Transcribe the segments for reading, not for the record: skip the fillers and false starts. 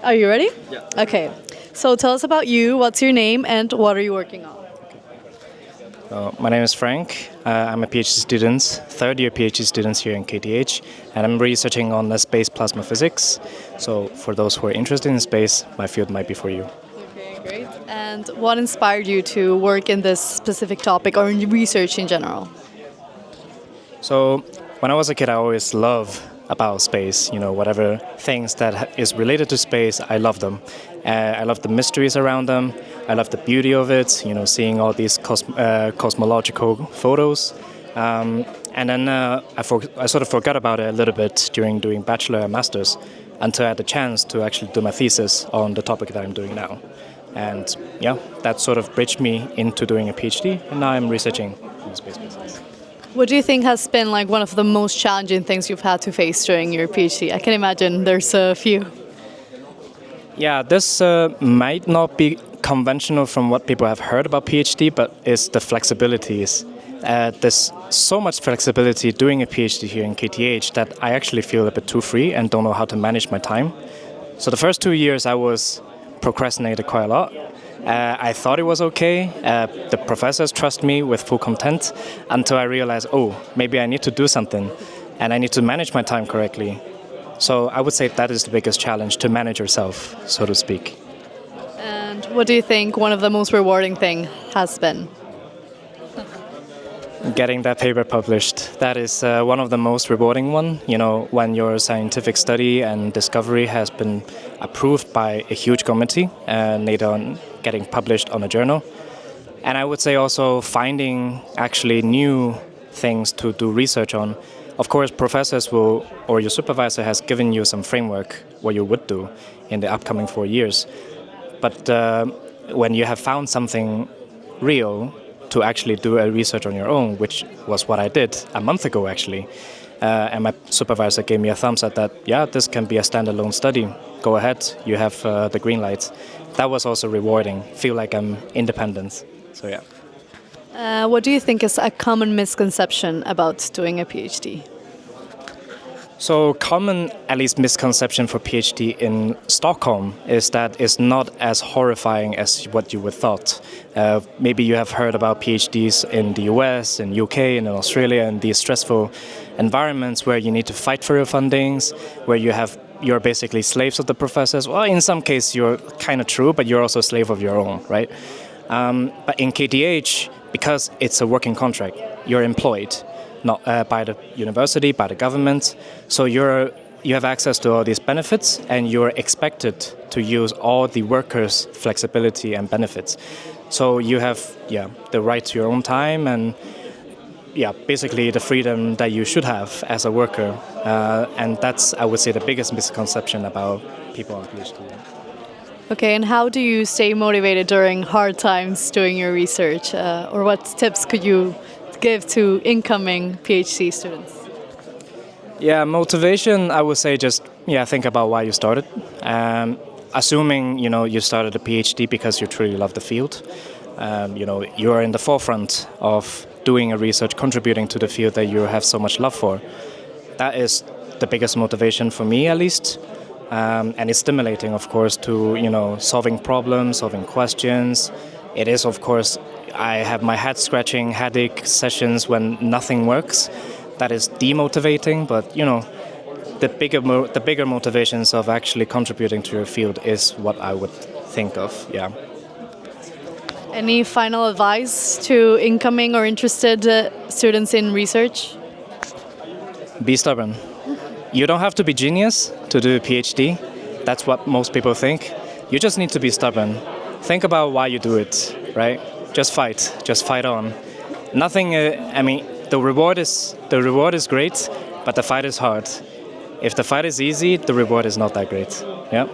Are you ready? Yeah. Okay. So tell us about you. What's your name and what are you working on? My name is Frank. I'm a PhD student, third-year PhD student here in KTH, and I'm researching on the space plasma physics. So for those who are interested in space, my field might be for you. Okay, great. And what inspired you to work in this specific topic or in research in general? So when I was a kid, I always loved about space. Whatever things that is related to space, I love them. I love the mysteries around them. I love the beauty of it. Seeing all these cosmological photos. And then I sort of forgot about it a little bit during doing bachelor and masters, until I had the chance to actually do my thesis on the topic that I'm doing now. And yeah, that sort of bridged me into doing a PhD, and now I'm researching in space business. What do you think has been like one of the most challenging things you've had to face during your PhD? I can imagine there's a few. Yeah, this might not be conventional from what people have heard about PhD, but it's the flexibilities. There's so much flexibility doing a PhD here in KTH that I actually feel a bit too free and don't know how to manage my time. So the first 2 years I was procrastinated quite a lot. I thought it was okay. The professors trust me with full content until I realized, maybe I need to do something and I need to manage my time correctly. So I would say that is the biggest challenge, to manage yourself, so to speak. And what do you think one of the most rewarding thing has been? Getting that paper published. That is one of the most rewarding one. When your scientific study and discovery has been approved by a huge committee and later on getting published on a journal. And I would say also finding actually new things to do research on. Of course, professors will, or your supervisor has given you some framework what you would do in the upcoming 4 years. But when you have found something real, to actually do a research on your own, which was what I did a month ago actually. And my supervisor gave me a thumbs up that, yeah, this can be a standalone study. Go ahead, you have the green light. That was also rewarding, feel like I'm independent, so yeah. What do you think is a common misconception about doing a PhD? So common, at least misconception for PhD in Stockholm is that it's not as horrifying as what you would thought. Maybe you have heard about PhDs in the US, in UK, and in Australia, and these stressful environments where you need to fight for your fundings, where you're basically slaves of the professors. Well, in some cases you're kind of true, but you're also a slave of your own, right? But in KTH, because it's a working contract, you're employed. Not by the university, by the government. So you have access to all these benefits and you're expected to use all the workers' flexibility and benefits. So you have the right to your own time and basically the freedom that you should have as a worker. And that's, I would say, the biggest misconception about people on PhD. Okay, and how do you stay motivated during hard times doing your research? Or what tips could you give to incoming PhD students? Yeah, motivation, I would say just, think about why you started. Assuming, you started a PhD because you truly love the field. You're in the forefront of doing a research, contributing to the field that you have so much love for. That is the biggest motivation for me, at least. And it's stimulating, of course, to, solving problems, solving questions. It is, of course, I have my head-scratching headache sessions when nothing works. That is demotivating, but, the bigger motivations of actually contributing to your field is what I would think of, yeah. Any final advice to incoming or interested students in research? Be stubborn. You don't have to be genius to do a PhD. That's what most people think. You just need to be stubborn. Think about why you do it, right? Just fight on. Nothing, the reward is great, but the fight is hard. If the fight is easy, the reward is not that great, yeah.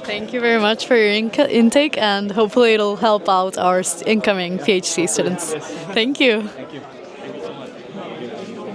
Thank you very much for your intake, and hopefully it'll help out our incoming PhD students. Thank you. Thank you.